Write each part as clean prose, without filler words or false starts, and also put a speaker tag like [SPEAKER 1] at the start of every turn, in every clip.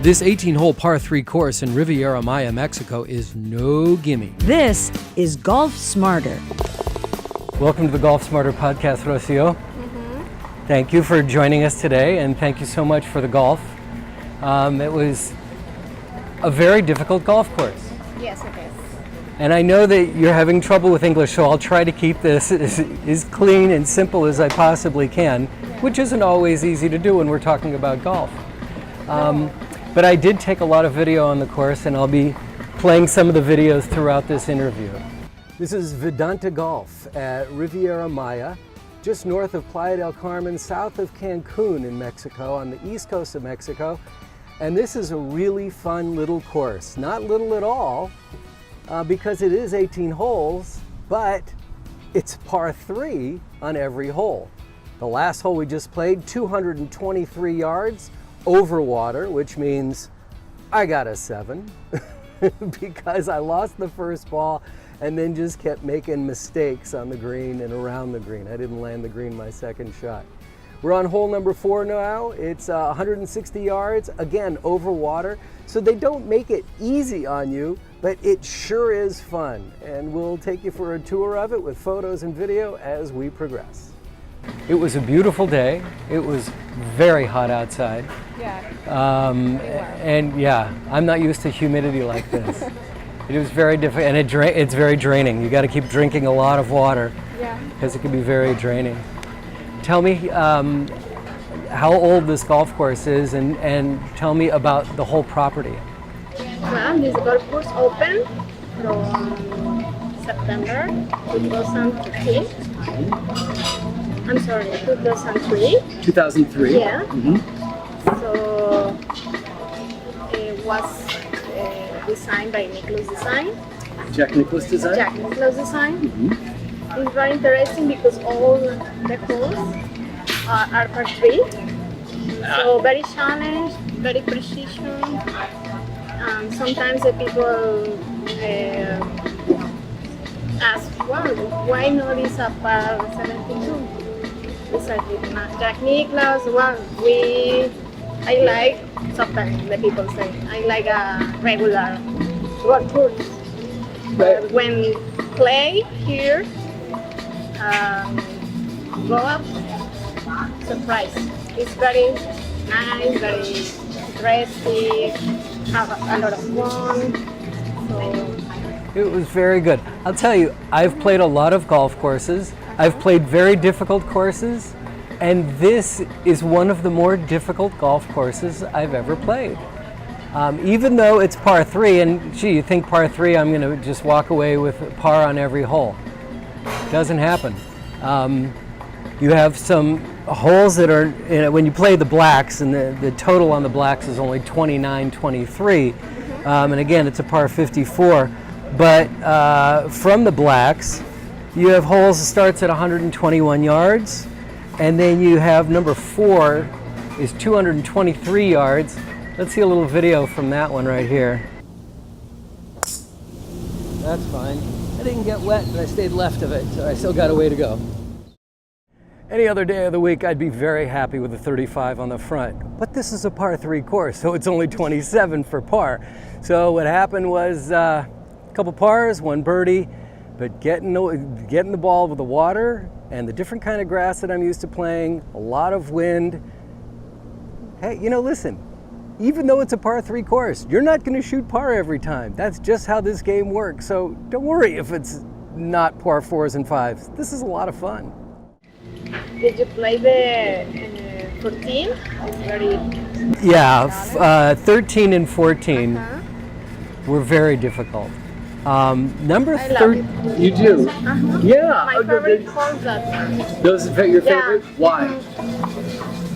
[SPEAKER 1] This 18-hole par 3 course in Riviera Maya, Mexico is no gimme.
[SPEAKER 2] This is Golf Smarter.
[SPEAKER 1] Welcome to the Golf Smarter podcast, Rocio. Thank you for joining us today, and thank you so much for the golf. It was a very difficult golf course.
[SPEAKER 3] Yes, it is.
[SPEAKER 1] And I know that you're having trouble with English, so I'll try to keep this as clean and simple as I possibly can, which isn't always easy to do when we're talking about golf. But I did take a lot of video on the course, and I'll be playing some of the videos throughout this interview. This is Vidanta Golf at Riviera Maya, just north of Playa del Carmen, south of Cancun in Mexico, on the east coast of Mexico. And this is a really fun little course. Not little at all, because it is 18 holes, but it's par 3 on every hole. The last hole we just played, 223 yards over water, which means I got a 7 because I lost the first ball and then just kept making mistakes on the green and around the green. I didn't land the green my second shot. We're on hole number 4 now. It's 160 yards, again, over water. So they don't make it easy on you, but it sure is fun. And we'll take you for a tour of it with photos and video as we progress. It was a beautiful day. It was very hot outside.
[SPEAKER 3] Yeah.
[SPEAKER 1] And yeah, I'm not used to humidity like this. It was very difficult, and it's very draining. You got to keep drinking a lot of water.
[SPEAKER 3] Yeah.
[SPEAKER 1] Because it can be very draining. Tell me how old this golf course is, and tell me about the whole property.
[SPEAKER 3] Well, this golf course opened from September 2015. I'm sorry, 2003.
[SPEAKER 1] 2003?
[SPEAKER 3] Yeah. So it was designed by Nicholas Design.
[SPEAKER 1] Jack Nicklaus Design?
[SPEAKER 3] Jack Nicklaus Design. It's very interesting because all the holes are par 3. So very challenge, very precision. Sometimes the people ask, well, why not is a par 72? It's like Jack Nicklaus. Well, I like, sometimes the people say, I like a regular golf course. But when play here, go up, surprise. It's very nice, very dressy, have a lot of fun. So
[SPEAKER 1] It was very good. I'll tell you, I've played a lot of golf courses. I've played very difficult courses, and this is one of the more difficult golf courses I've ever played. Even though it's par 3, and gee, you think par 3, I'm going to just walk away with par on every hole. Doesn't happen. You have some holes that are, when you play the blacks, and the total on the blacks is only 29-23, and again, it's a par 54. But from the blacks, you have holes that starts at 121 yards, and then you have number 4 is 223 yards. Let's see a little video from that one right here. That's fine. I didn't get wet, but I stayed left of it, so I still got a way to go. Any other day of the week, I'd be very happy with a 35 on the front. But this is a par 3 course, so it's only 27 for par. So what happened was a couple pars, 1 birdie, but getting the ball with the water and the different kind of grass that I'm used to playing, a lot of wind. Hey, listen, even though it's a par 3 course, you're not going to shoot par every time. That's just how this game works. So don't worry if it's not par 4s and 5s. This is a lot of fun.
[SPEAKER 3] did you play the 14? It's very
[SPEAKER 1] Yeah, 13 and 14 were very difficult. Number
[SPEAKER 3] I love
[SPEAKER 1] 13, you do? Yeah.
[SPEAKER 3] My favorite hole that.
[SPEAKER 1] Those are your
[SPEAKER 3] Yeah.
[SPEAKER 1] favorite? Why?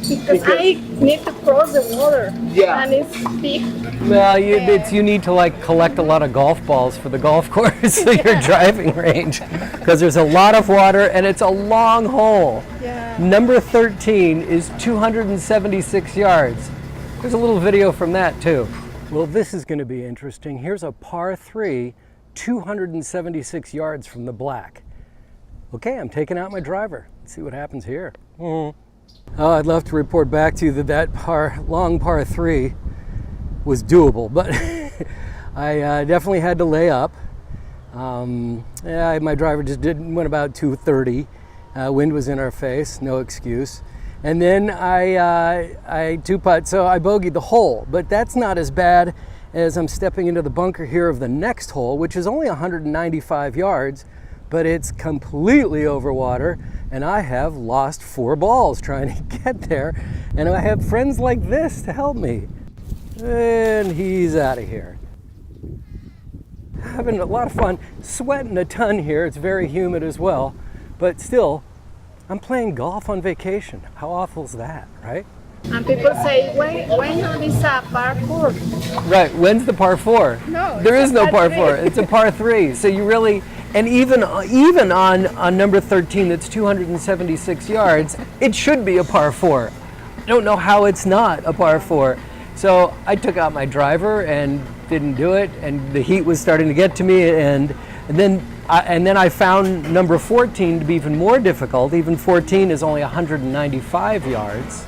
[SPEAKER 3] Because I need to cross the water.
[SPEAKER 1] Yeah.
[SPEAKER 3] And it's big.
[SPEAKER 1] Well, you need to collect a lot of golf balls for the golf course, so your driving range, because there's a lot of water and it's a long hole.
[SPEAKER 3] Yeah.
[SPEAKER 1] Number 13 is 276 yards. There's a little video from that too. Well, this is going to be interesting. Here's a par 3, 276 yards from the black. Okay, I'm taking out my driver. Let's see what happens here. Oh, I'd love to report back to you that long par 3 was doable, but I definitely had to lay up. My driver just went about 230. Wind was in our face, no excuse. And then I two-putt, so I bogeyed the hole, but that's not as bad as I'm stepping into the bunker here of the next hole, which is only 195 yards, but it's completely over water, and I have lost 4 balls trying to get there, and I have friends like this to help me. And he's out of here. Having a lot of fun, sweating a ton here. It's very humid as well, but still, I'm playing golf on vacation. How awful is that, right?
[SPEAKER 3] And people say, why not this a par 4?
[SPEAKER 1] Right, when's the par 4?
[SPEAKER 3] No,
[SPEAKER 1] There
[SPEAKER 3] it's
[SPEAKER 1] is
[SPEAKER 3] a
[SPEAKER 1] no
[SPEAKER 3] par
[SPEAKER 1] par 4,
[SPEAKER 3] three.
[SPEAKER 1] it's a par 3. So you really, and even on number 13 that's 276 yards, it should be a par 4. I don't know how it's not a par 4. So I took out my driver and didn't do it, and the heat was starting to get to me, and then I found number 14 to be even more difficult. Even 14 is only 195 yards.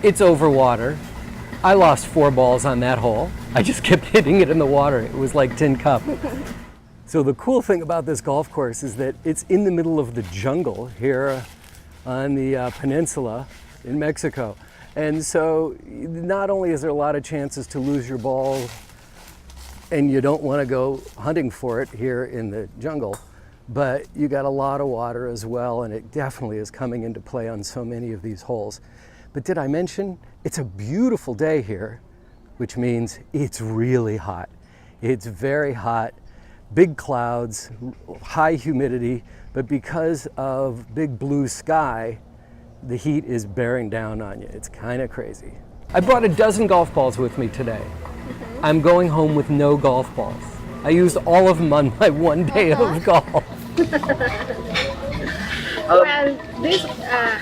[SPEAKER 1] It's over water. I lost 4 balls on that hole. I just kept hitting it in the water. It was like tin cup. So the cool thing about this golf course is that it's in the middle of the jungle here on the peninsula in Mexico. And so not only is there a lot of chances to lose your ball, and you don't want to go hunting for it here in the jungle, but you got a lot of water as well, and it definitely is coming into play on so many of these holes. But did I mention it's a beautiful day here, which means it's really hot. It's very hot, big clouds, high humidity, but because of big blue sky, the heat is bearing down on you. It's kind of crazy. I brought a dozen golf balls with me today. I'm going home with no golf balls. I used all of them on my one day of golf.
[SPEAKER 3] Well, this,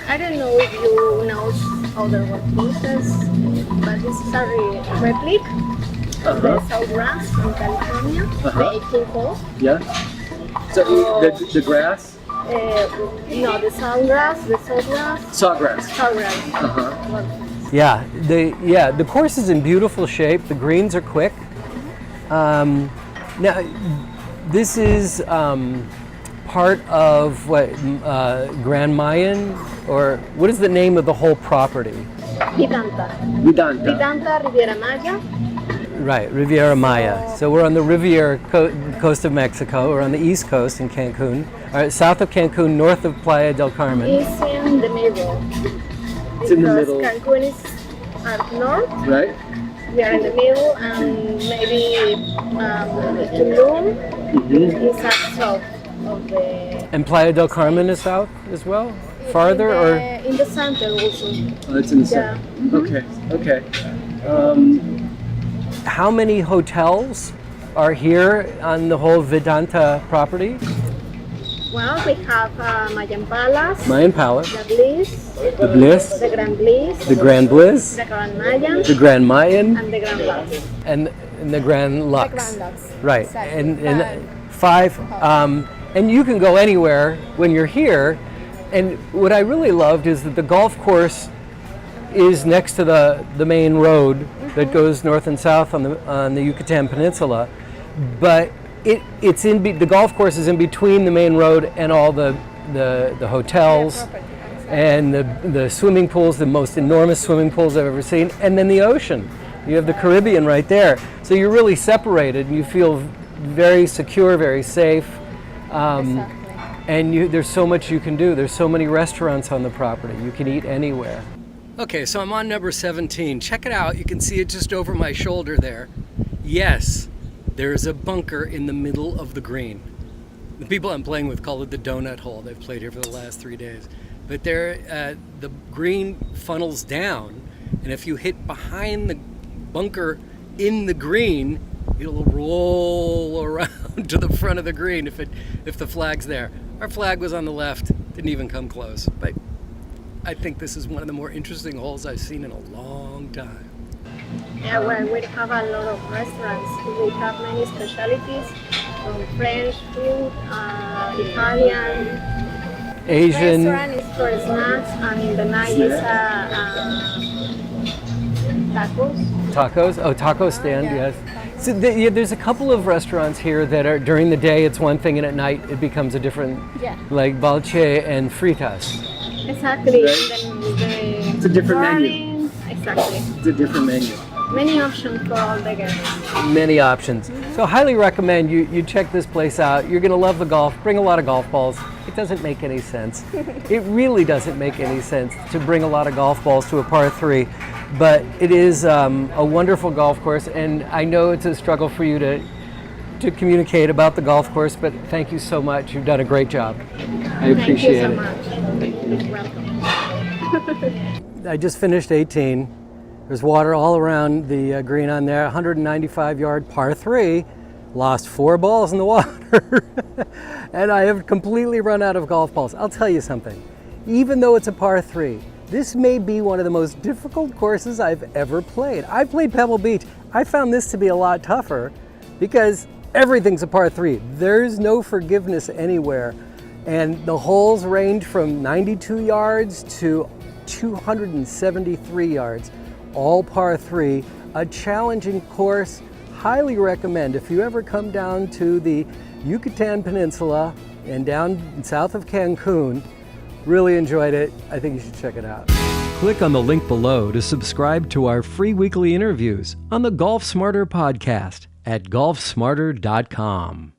[SPEAKER 3] I don't know if you know other golf courses, but this is a replica of the South Grass in California, the 18th hole.
[SPEAKER 1] Yeah. So the grass?
[SPEAKER 3] No, the Sawgrass, the Sawgrass.
[SPEAKER 1] Sawgrass.
[SPEAKER 3] Sawgrass.
[SPEAKER 1] Yeah, the course is in beautiful shape. The greens are quick. Now, this is part of what Grand Mayan, or what is the name of the whole property?
[SPEAKER 3] Vidanta. Vidanta, Riviera Maya.
[SPEAKER 1] Right, Riviera Maya. So we're on the Riviera coast of Mexico. We're on the east coast in Cancun. South of Cancun, north of Playa del Carmen.
[SPEAKER 3] It's in the middle.
[SPEAKER 1] It's in the middle.
[SPEAKER 3] Cancun is up north.
[SPEAKER 1] Right.
[SPEAKER 3] We are in the middle, and maybe Tulum is up south of the.
[SPEAKER 1] And Playa del Carmen is south as well? Farther or?
[SPEAKER 3] In the center also.
[SPEAKER 1] Oh, it's in the center. Okay. How many hotels are here on the whole Vidanta property?
[SPEAKER 3] Well, we have Mayan Palace,
[SPEAKER 1] Mayan Palace,
[SPEAKER 3] the Bliss,
[SPEAKER 1] the Bliss,
[SPEAKER 3] the Grand Bliss,
[SPEAKER 1] the Grand Bliss,
[SPEAKER 3] the Grand Mayan,
[SPEAKER 1] the Grand Mayan,
[SPEAKER 3] and the Grand Lux.
[SPEAKER 1] and the Grand Lux.
[SPEAKER 3] The Grand Lux.
[SPEAKER 1] Right,
[SPEAKER 3] Exactly.
[SPEAKER 1] and 5. And you can go anywhere when you're here. And what I really loved is that the golf course is next to the main road that goes north and south on the Yucatan Peninsula, but the golf course is in between the main road and all the hotels and the swimming pools, the most enormous swimming pools I've ever seen, and then the ocean. You have the Caribbean right there, so you're really separated, and you feel very secure, very safe. And there's so much you can do. There's so many restaurants on the property. You can eat anywhere. Okay, so I'm on number 17. Check it out. You can see it just over my shoulder there. Yes, there is a bunker in the middle of the green. The people I'm playing with call it the donut hole. They've played here for the last 3 days. But the green funnels down, and if you hit behind the bunker in the green, it'll roll around to the front of the green if the flag's there. Our flag was on the left, didn't even come close. But I think this is one of the more interesting holes I've seen in a long time.
[SPEAKER 3] Yeah, well, we have a lot of restaurants. We have many specialties, from French food, Italian.
[SPEAKER 1] Asian.
[SPEAKER 3] Restaurant is for snacks, and in the night is a tacos.
[SPEAKER 1] Tacos? Oh, taco stand,
[SPEAKER 3] yeah.
[SPEAKER 1] yes. So there's a couple of restaurants here that are, during the day it's one thing and at night it becomes a different,
[SPEAKER 3] Yeah.
[SPEAKER 1] like Balche and Fritas.
[SPEAKER 3] Exactly.
[SPEAKER 1] Right.
[SPEAKER 3] And then
[SPEAKER 1] It's a different menu.
[SPEAKER 3] menu. Exactly.
[SPEAKER 1] It's a different menu.
[SPEAKER 3] Many options for all the guests.
[SPEAKER 1] Many options. So highly recommend you check this place out. You're going to love the golf. Bring a lot of golf balls. It doesn't make any sense. It really doesn't make any sense to bring a lot of golf balls to a par 3, but it is a wonderful golf course, and I know it's a struggle for you to communicate about the golf course, but thank you so much. You've done a great job. I appreciate
[SPEAKER 3] Thank you so
[SPEAKER 1] it.
[SPEAKER 3] much. You're welcome.
[SPEAKER 1] I just finished 18. There's water all around the green on there, 195-yard par 3. Lost 4 balls in the water. And I have completely run out of golf balls. I'll tell you something. Even though it's a par 3, this may be one of the most difficult courses I've ever played. I played Pebble Beach. I found this to be a lot tougher because everything's a par 3. There's no forgiveness anywhere. And the holes range from 92 yards to 273 yards. All par 3, a challenging course. Highly recommend if you ever come down to the Yucatan Peninsula and down south of Cancun. Really enjoyed it. I think you should check it out. Click on the link below to subscribe to our free weekly interviews on the Golf Smarter podcast at golfsmarter.com.